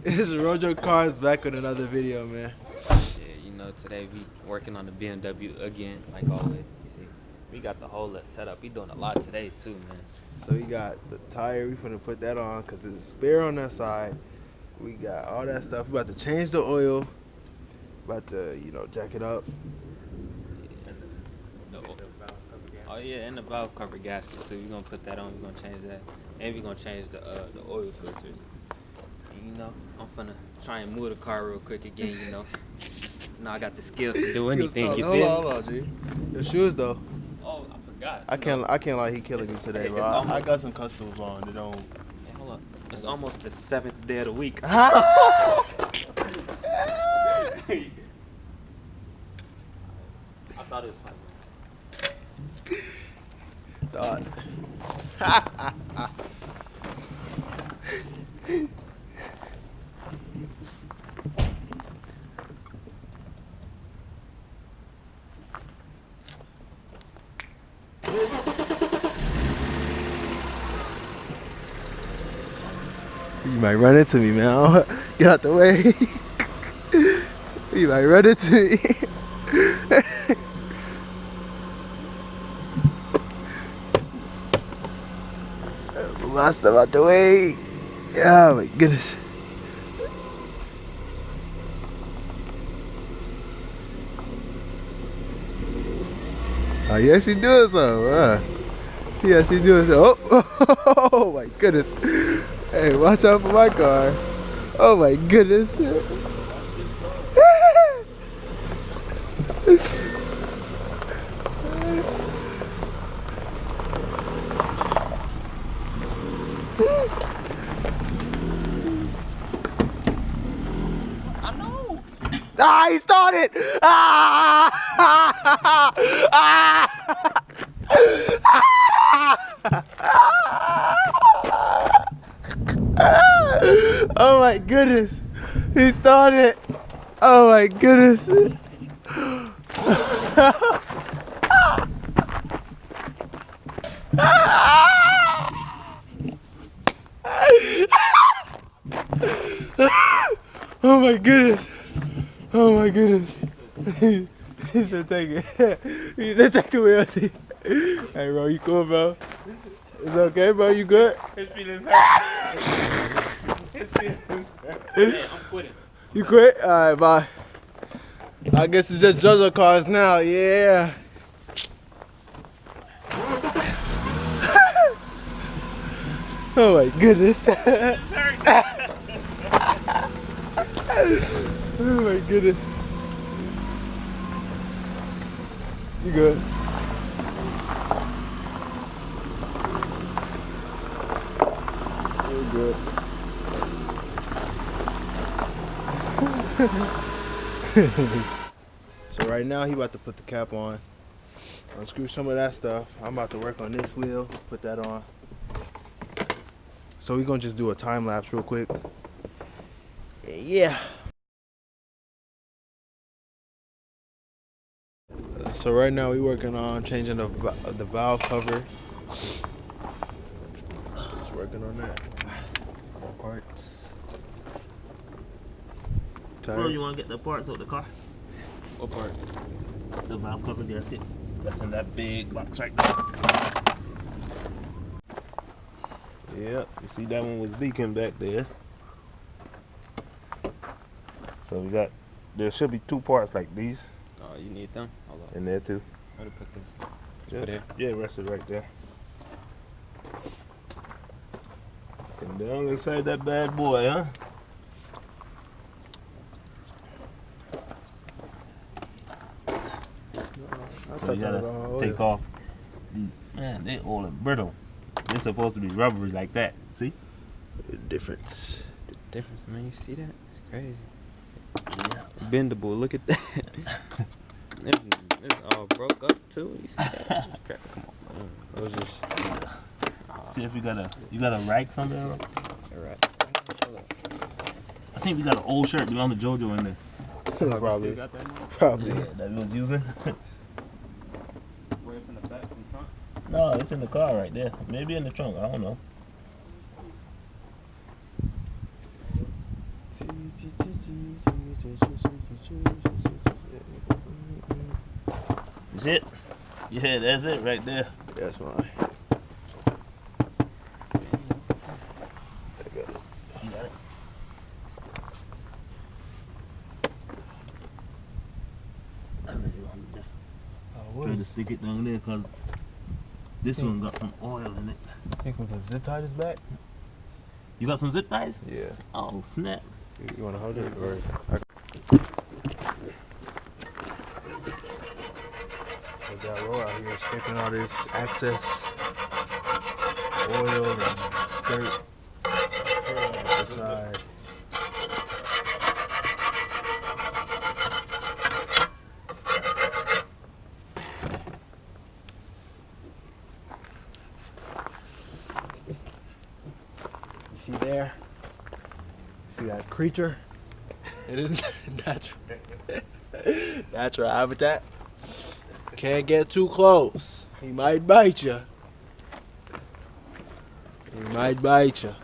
It's Rojo Cars back with another video, man. Yeah, you know, today we working on the BMW again, like always. You see, we got the whole setup. We doing a lot today too, man. So we got the tire. We finna put that on because there's a spare on that side. We got all that stuff. We about to change the oil. About to, jack it up. Oh yeah, and the valve cover gasket too. We gonna put that on. We gonna change that, and we gonna change the oil filters. And, you know, I'm finna try and move the car real quick again. You know, now I got the skills to do anything. You feel? Hold on, G. Your shoes though. Oh, I forgot. I can't lie. He killing me today, bro. I got some customs on. They don't. Hey, hold up. It's almost the 7th day of the week. I thought it was funny. Thought. You might run into me, man. Get out the way. You might run into me. Move my stuff out the way. Oh my goodness. Oh yeah, she doing so. Yeah, she doing so. Oh my goodness. Hey, watch out for my car. Oh my goodness. I know. Ah, he started. Ah! Oh my goodness. He started. Oh my goodness. Oh my goodness. Oh my goodness. He said take it. He said take the wheel. Hey bro, you cool, bro? It's okay, bro? You good? His feelings hurt. His feelings hurt. Hey, I'm quitting. You quit? Alright, bye. I guess it's just JoJo cars now, yeah. Oh my goodness. Oh my goodness. You good? You're good. So right now he about to put the cap on. Unscrew some of that stuff. I'm about to work on this wheel, put that on. So we're gonna just do a time lapse real quick. Yeah. So right now we're working on changing the valve cover. Just working on that. More parts. Bro, you want to get the parts of the car? What part? The valve cover gasket. That's in that big box right there. Yep, you see that one was leaking back there. So we got, there should be 2 parts like these. Oh, you need them? Hold on. In there too. Where to put this? Just, yeah, rest it right there. And down inside that bad boy, huh? So you gotta take off these. Man, they all are brittle. They're supposed to be rubbery like that. See? The difference. The difference, man. You see that? It's crazy. Yeah. Bendable. Look at that. It's all broke up too. You see that? Crap, come on. I was just. See if you got a rack somewhere. Alright. I think we got an old shirt belonging to JoJo in there. Probably. Got that one? Probably. Yeah, that we was using. Where it's in the back, in the trunk? No, it's in the car right there. Maybe in the trunk. I don't know. That's it? Yeah, that's it right there. That's mine. You got it? Just try to stick it down there because this one got some oil in it. Think we can zip tie this back? You got some zip ties? Yeah. Oh, snap. You want to hold it? Or so that roll out here scraping all this excess oil and dirt off the side. You see there? See that creature? It is natural habitat. Can't get too close. He might bite you. He might bite you.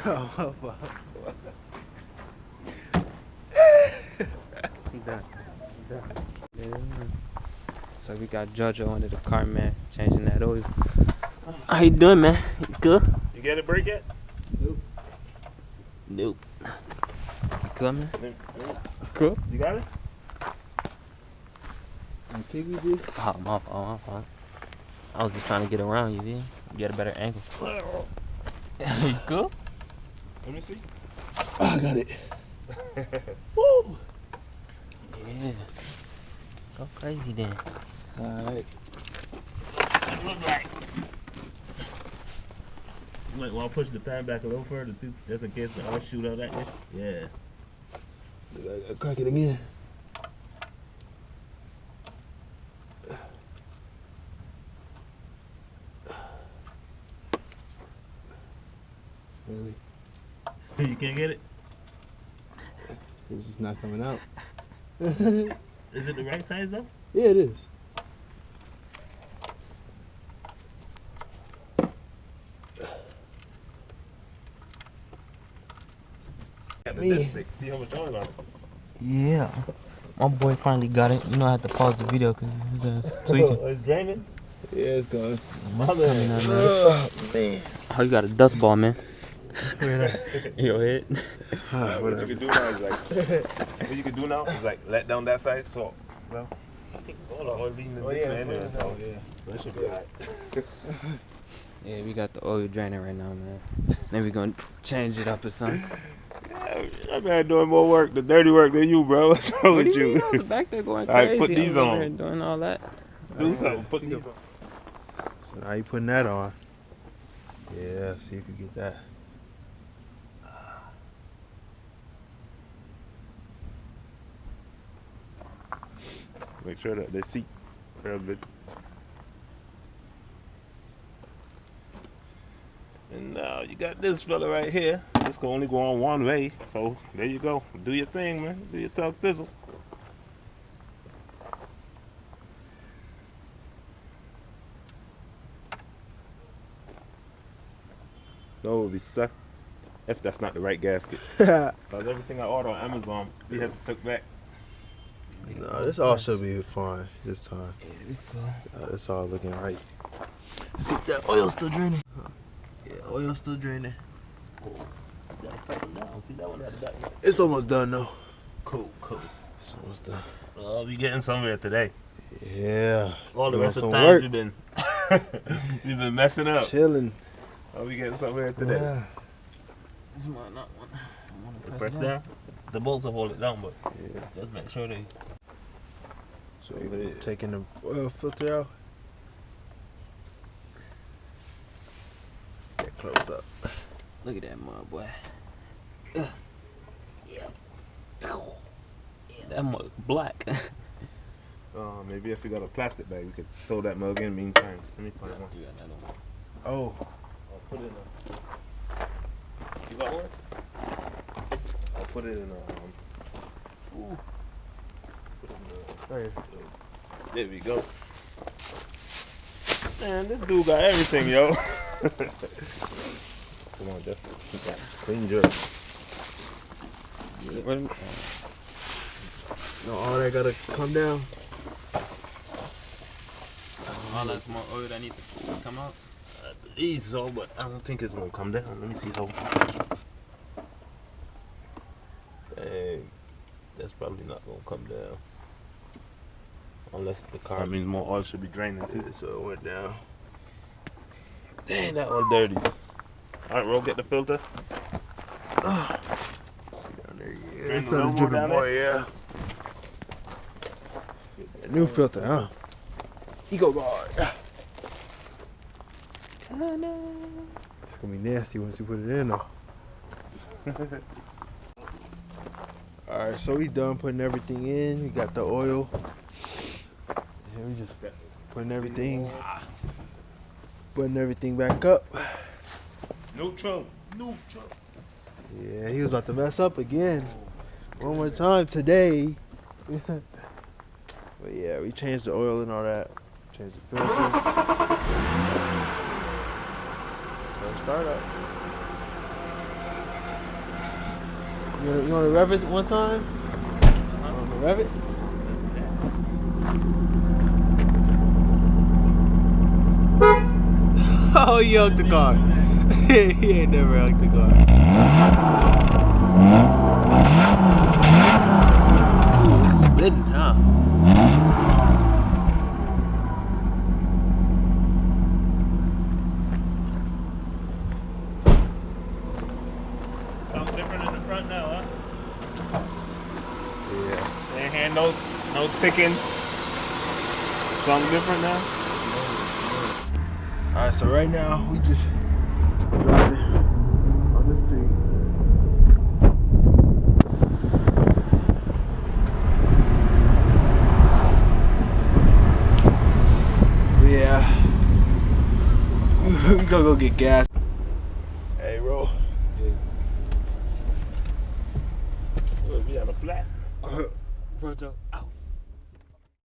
Oh, fuck. Done. Yeah. So we got JoJo under the car, man, changing that oil. How you doing, man? You good? You get a break yet? Nope. You coming? Nope. Cool. You got it? Oh, my fault. I was just trying to get around you, man. Get a better angle. You cool? Let me see. Oh, I got it. Woo! Yeah. Go crazy then. Alright. Look like. You might want to push the pan back a little further too, just in case the oil shoot out at you. Yeah. Crack it again. Really? You can't get it? It's just not coming out. Is it the right size though? Yeah, it is. Got the Me. dipstick. See how much oil on it? Yeah. My boy finally got it. You know I had to pause the video because he's tweaking. Oh, it's draining? Yeah, it's gone. Mother. Oh, man. Oh, you got a dust ball, man. In your head. What you can do now is what you can do now is let down that side so well I think all the oil leading in this man anyway, so that should be alright. Yeah, we got the oil draining right now, man. Then we gonna change it up or something. That man doing more work, the dirty work than you, bro. What's wrong What with do you you? mean? I was back there going All right, crazy. put I these was over on. here doing all that. Do something. Put these on. So now you putting that on. Yeah, see if you get that. Make sure that they seat real good. And now you got this fella right here. This can only go on one way. So there you go. Do your thing, man. Do your talk thizzle. No, it would be suck if that's not the right gasket. Because everything I order on Amazon, we have to took back. No, this all should be fine this time. Here we go. It's all looking right. See, that oil's still draining. Yeah, oil's still draining. You gotta cut them down. See that one at the back? It's almost done though. Cool. It's almost done. We getting somewhere today. Yeah. All the Doing rest of the some times work. we've been You've been messing up. Chilling. How we getting somewhere today? Yeah. This might not want to Press down. The bolts will hold it down, but Yeah. just make sure they. So taking the oil filter out. Get close up. Look at that mud, boy. Yeah. That mug black. Maybe if we got a plastic bag, we could throw that mug in. Meantime, let me find one. You got another one. Oh. I'll put it in. You got one? I'll put it in a. Ooh. Put it in Right. There we go. Man, this dude got everything, yo. Come on, just clean your. No, all that gotta come down. All that more oil that needs to come out. I believe so, but I don't think it's gonna come down. Let me see how. Dang, that's probably not gonna come down. Unless the car. That means more oil should be draining too. Yeah, so it went down. Dang, that oil dirty. Alright, Ro, get the filter. See down there, yeah. Drain It's the starting to logo drip down more, yeah. Get that new filter, huh? Eco guard. It's gonna be nasty once you put it in though. Alright, so we done putting everything in. We got the oil. And we just putting everything back up. Neutral. Yeah, he was about to mess up again. One more time today. But yeah, we changed the oil and all that. Changed the filter. So start up. You want to rev it one time? You want to rev it? Oh, he hugged the car. He ain't never hugged the car. Ooh, it's spinning, huh? Something different in the front now, huh? Yeah. They ain't had no ticking. Something different now? Alright, so right now we just driving on the street. Yeah. We gonna go get gas. Hey, Ro. We'll be on a flat. Virgil, out.